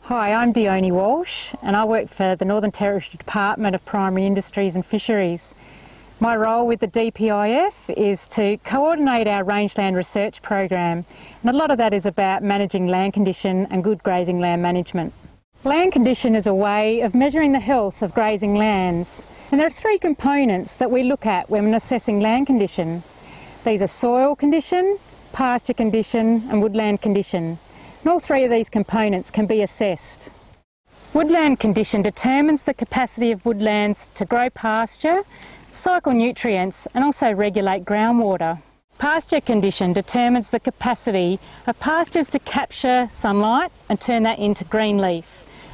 Hi, I'm Dione Walsh and I work for the Northern Territory Department of Primary Industries and Fisheries. My role with the DPIF is to coordinate our rangeland research program, and a lot of that is about managing land condition and good grazing land management. Land condition is a way of measuring the health of grazing lands, and there are three components that we look at when assessing land condition. These are soil condition, pasture condition and woodland condition. And all three of these components can be assessed. Woodland condition determines the capacity of woodlands to grow pasture, cycle nutrients and also regulate groundwater. Pasture condition determines the capacity of pastures to capture sunlight and turn that into green leaf,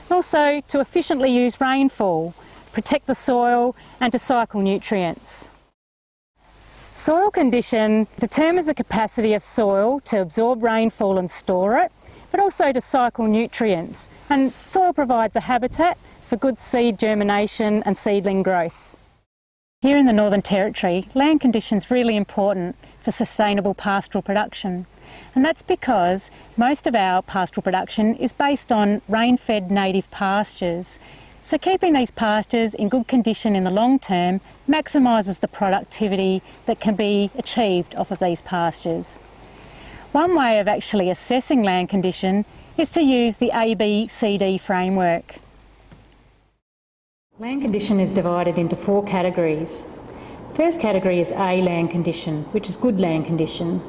and also to efficiently use rainfall, protect the soil and to cycle nutrients. Soil condition determines the capacity of soil to absorb rainfall and store it, but also to cycle nutrients, and soil provides a habitat for good seed germination and seedling growth. Here in the Northern Territory, land condition is really important for sustainable pastoral production, and that's because most of our pastoral production is based on rain-fed native pastures. So keeping these pastures in good condition in the long term maximises the productivity that can be achieved off of these pastures. One way of actually assessing land condition is to use the ABCD framework. Land condition is divided into four categories. The first category is A land condition, which is good land condition.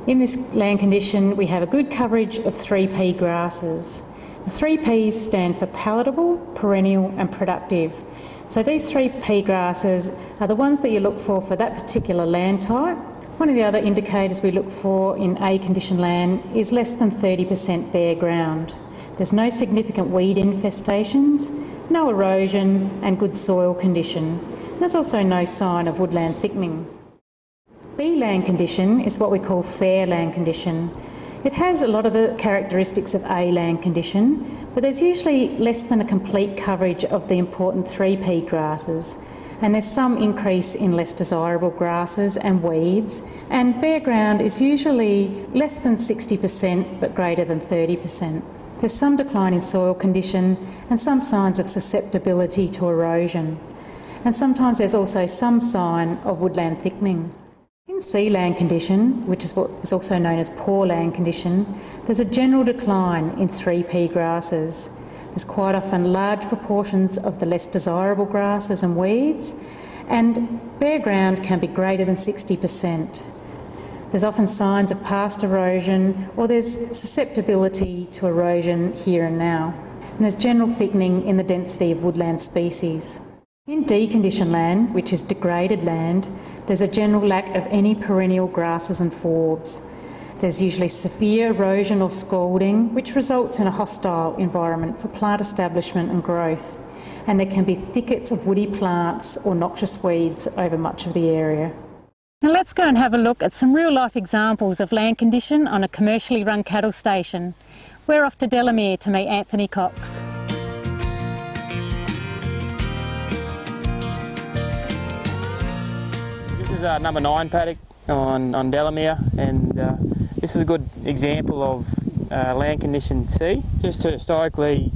In this land condition we have a good coverage of 3P grasses. The 3Ps stand for palatable, perennial and productive. So these 3P grasses are the ones that you look for that particular land type. One of the other indicators we look for in A condition land is less than 30% bare ground. There's no significant weed infestations, no erosion and good soil condition. There's also no sign of woodland thickening. B land condition is what we call fair land condition. It has a lot of the characteristics of A land condition, but there's usually less than a complete coverage of the important 3P grasses, and there's some increase in less desirable grasses and weeds, and bare ground is usually less than 60% but greater than 30%. There's some decline in soil condition and some signs of susceptibility to erosion, and sometimes there's also some sign of woodland thickening. In C land condition, which is what is also known as poor land condition, there's a general decline in 3P grasses. There's quite often large proportions of the less desirable grasses and weeds, and bare ground can be greater than 60%. There's often signs of past erosion, or there's susceptibility to erosion here and now. And there's general thickening in the density of woodland species. In D condition land, which is degraded land, there's a general lack of any perennial grasses and forbs. There's usually severe erosion or scalding, which results in a hostile environment for plant establishment and growth. And there can be thickets of woody plants or noxious weeds over much of the area. Now let's go and have a look at some real-life examples of land condition on a commercially run cattle station. We're off to Delamere to meet Anthony Cox. This is our number 9 paddock on Delamere, and this is a good example of land condition C. Just historically,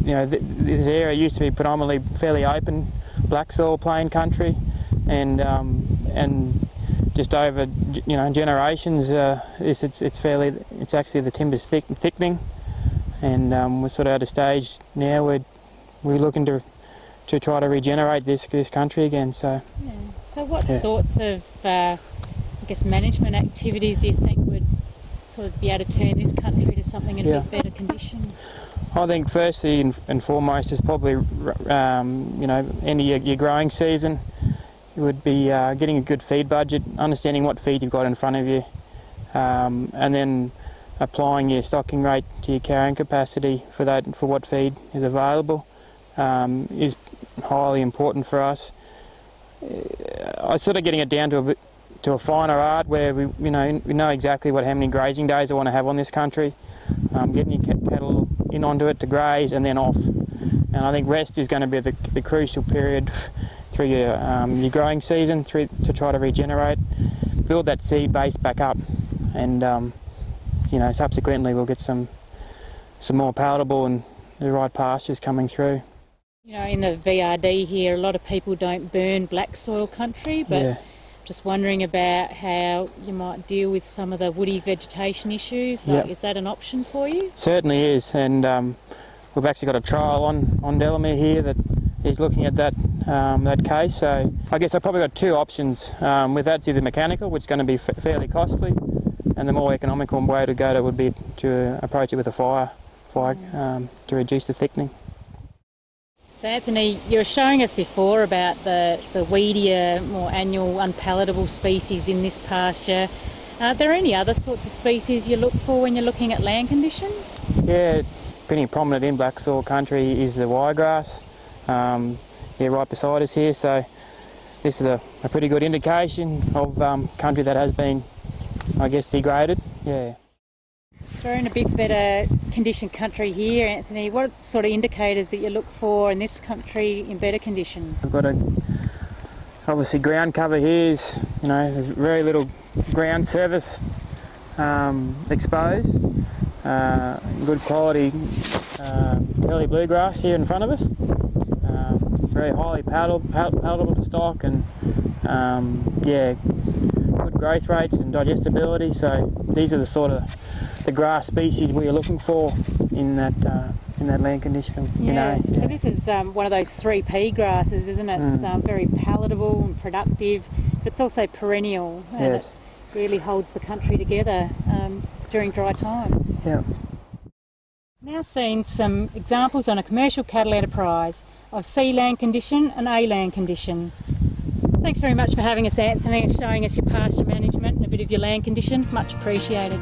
you know, this area used to be predominantly fairly open, black soil plain country, and just over generations, it's actually the timber's thickening, and we're sort of at a stage now where we're looking to try to regenerate this country again. So, yeah. So what sorts of management activities do you think would sort of be able to turn this country to something in a bit better condition? I think firstly and foremost is probably end of your growing season. It would be getting a good feed budget, understanding what feed you've got in front of you, and then applying your stocking rate to your carrying capacity for what feed is available is highly important for us. I'm sort of getting it down to a finer art where we know exactly how many grazing days I want to have on this country, getting your cattle in onto it to graze and then off. And I think rest is going to be the crucial period through your growing season to try to regenerate, build that seed base back up, and subsequently we'll get some some more palatable and the right pastures coming through. You know, in the VRD here, a lot of people don't burn black soil country, but Yeah. just wondering about how you might deal with some of the woody vegetation issues. Like, Yep. is that an option for you? Certainly is, and we've actually got a trial on Delamere here that is looking at that that case. So I guess I've probably got two options. With that, it's either mechanical, which is going to be fairly costly, and the more economical way to go to would be to approach it with a fire to reduce the thickening. So Anthony, you were showing us before about the weedier, more annual, unpalatable species in this pasture. Are there any other sorts of species you look for when you're looking at land condition? Yeah, pretty prominent in black soil country is the wiregrass. Right beside us here, so this is a pretty good indication of country that has been, I guess, degraded. Yeah. So we're in a bit better condition country here, Anthony. What sort of indicators that you look for in this country in better condition? We've got obviously ground cover here is, there's very little ground surface exposed. Good quality curly bluegrass here in front of us. Very highly palatable to stock, and good growth rates and digestibility. So these are the sort of the grass species we are looking for in that land condition. So this is one of those 3P grasses, isn't it? It's very palatable and productive, but it's also perennial, and Yes. it really holds the country together during dry times. Yeah. Now seen some examples on a commercial cattle enterprise of C land condition and A land condition. Thanks very much for having us, Anthony, and showing us your pasture management and a bit of your land condition. Much appreciated.